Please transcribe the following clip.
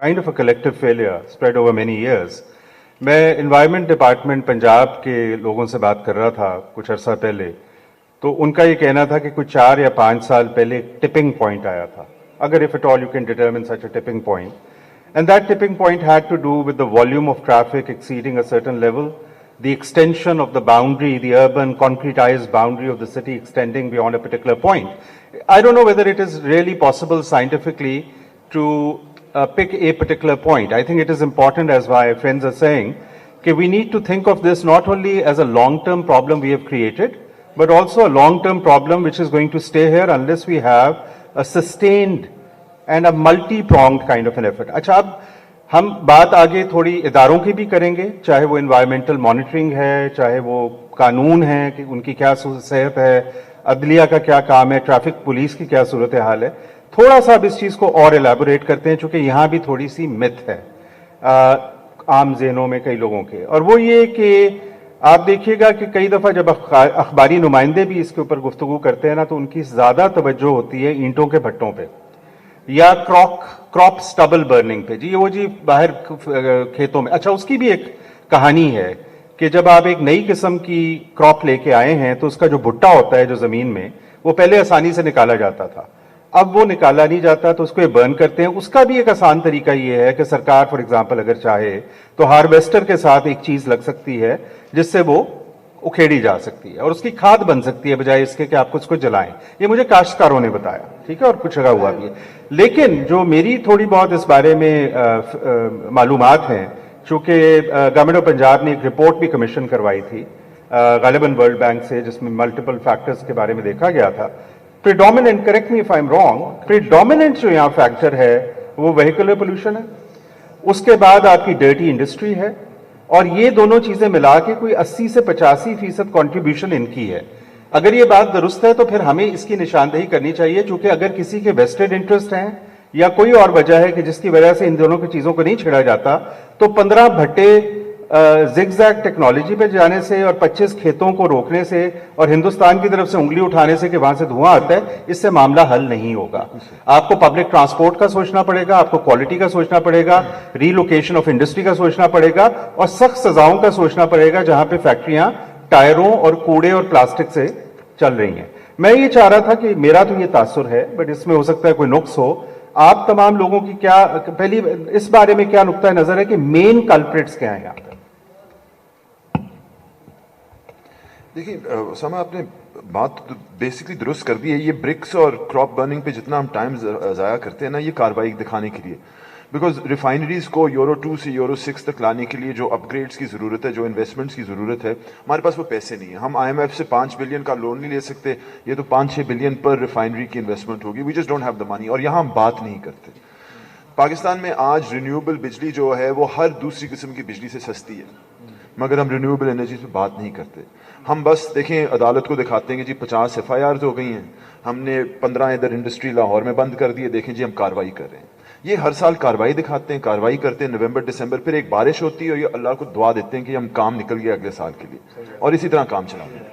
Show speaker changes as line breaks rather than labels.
kind of a collective failure spread over many years. मैं environment department Punjab के लोगों से बात कर रहा था कुछ अरसा पहले, तो उनका ये कहना था कि कुछ 4 या 5 साल पहले एक tipping point आया था, अगर if at all you can determine such a tipping point, and that tipping point had to do with the volume of traffic exceeding a certain level, the extension of the boundary, the urban concretized boundary of the city extending beyond a particular point. I don't know whether it is really possible scientifically to pick a particular point. I think it is important, as my friends are saying, that we need to think of this not only as a long-term problem we have created, but also a long-term problem which is going to stay here unless we have a sustained and a multi-pronged kind of an effort. अच्छा, अब हम बात आगे थोड़ी इदारों की भी करेंगे, चाहे वो environmental monitoring है, चाहे वो कानून है कि उनकी क्या सेहत है, अदलिया का क्या काम है, ट्रैफिक पुलिस की क्या सूरत हाल है. थोड़ा सा अब इस चीज़ को और एलैबोरेट करते हैं, चूँकि यहाँ भी थोड़ी सी मिथ है आम ज़हनों में कई लोगों के, और वो ये कि आप देखिएगा कि कई दफ़ा जब अखबारी नुमाइंदे भी इसके ऊपर गुफ्तगू करते हैं ना, तो उनकी ज़्यादा तवज्जो होती है ईंटों के भट्टों पे या क्रॉप स्टबल बर्निंग पे. जी वो जी बाहर खेतों में. अच्छा, उसकी भी एक कहानी है कि जब आप एक नई किस्म की क्रॉप लेके आए हैं तो उसका जो भुट्टा होता है जो ज़मीन में, वो पहले आसानी से निकाला जाता था, अब वो निकाला नहीं जाता, तो उसको ये बर्न करते हैं. उसका भी एक आसान तरीका ये है कि सरकार फॉर एग्जांपल अगर चाहे तो हार्वेस्टर के साथ एक चीज़ लग सकती है जिससे वो उखेड़ी जा सकती है और उसकी खाद बन सकती है, बजाय इसके कि आपको उसको जलाएं. ये मुझे काश्तकारों ने बताया, ठीक है, और कुछ जगह हुआ भी है. लेकिन जो मेरी थोड़ी बहुत इस बारे में मालूमात हैं, चूँकि गवर्नमेंट ऑफ पंजाब ने एक रिपोर्ट भी कमीशन करवाई थी गालिबन वर्ल्ड बैंक से, जिसमें मल्टीपल फैक्टर्स के बारे में देखा गया था. Predominant, correct me if I am wrong, predominant जो यहाँ फैक्टर है वो व्हीकुलर पोल्यूशन है, उसके बाद आपकी डर्टी इंडस्ट्री है, और ये दोनों चीजें मिला के कोई 80 से 85% कॉन्ट्रीब्यूशन इनकी है. अगर ये बात दुरुस्त है तो फिर हमें इसकी निशानदेही करनी चाहिए, चूंकि अगर किसी के वेस्टेड इंटरेस्ट हैं या कोई और वजह है कि जिसकी वजह से इन दोनों की चीजों को नहीं छेड़ा जाता, तो 15 भट्टे जिगजैग टेक्नोलॉजी पे जाने से और 25 खेतों को रोकने से और हिंदुस्तान की तरफ से उंगली उठाने से कि वहां से धुआं आता है, इससे मामला हल नहीं होगा. आपको पब्लिक ट्रांसपोर्ट का सोचना पड़ेगा, आपको क्वालिटी का सोचना पड़ेगा, रीलोकेशन ऑफ इंडस्ट्री का सोचना पड़ेगा, और सख्त सजाओं का सोचना पड़ेगा जहां पे फैक्ट्रियां टायरों और कूड़े और प्लास्टिक से चल रही हैं. मैं ये चाह रहा था कि मेरा तो ये तासुर है, बट इसमें हो सकता है कोई नुक्स हो. आप तमाम लोगों की क्या पहली इस बारे में क्या नुक्ता नजर है कि मेन कल्प्रिट्स क्या है यहाँ पर?
देखिए उसामा, आपने बात बेसिकली दुरुस्त कर दी है. ये ब्रिक्स और क्रॉप बर्निंग पे जितना हम टाइम ज़ाया करते हैं ना, ये कार्रवाई दिखाने के लिए, बिकॉज रिफाइनरीज को यूरो 2 से यूरो 6 तक लाने के लिए जो अपग्रेड्स की ज़रूरत है, जो इन्वेस्टमेंट्स की ज़रूरत है, हमारे पास वो पैसे नहीं है. हम IMF से 5 बिलियन का लोन नहीं ले सकते, ये तो 5-6 बिलियन पर रिफाइनरी की इन्वेस्टमेंट होगी. We just don't have the money. और यहाँ हम बात नहीं करते. पाकिस्तान में आज रिन्यूएबल बिजली जो है वो हर दूसरी किस्म की बिजली से सस्ती है, मगर हम रिन्यूएबल एनर्जी पे बात नहीं करते. हम बस देखें, अदालत को दिखाते हैं कि जी 50 FIRs हो गई हैं, हमने 15 इधर इंडस्ट्री लाहौर में बंद कर दिए, देखें जी हम कार्रवाई कर रहे हैं. ये हर साल कार्रवाई दिखाते हैं, कार्रवाई करते हैं नवंबर दिसंबर, फिर एक बारिश होती है और ये अल्लाह को दुआ देते हैं कि हम काम निकल गया अगले साल के लिए, और इसी तरह काम चलाते हैं.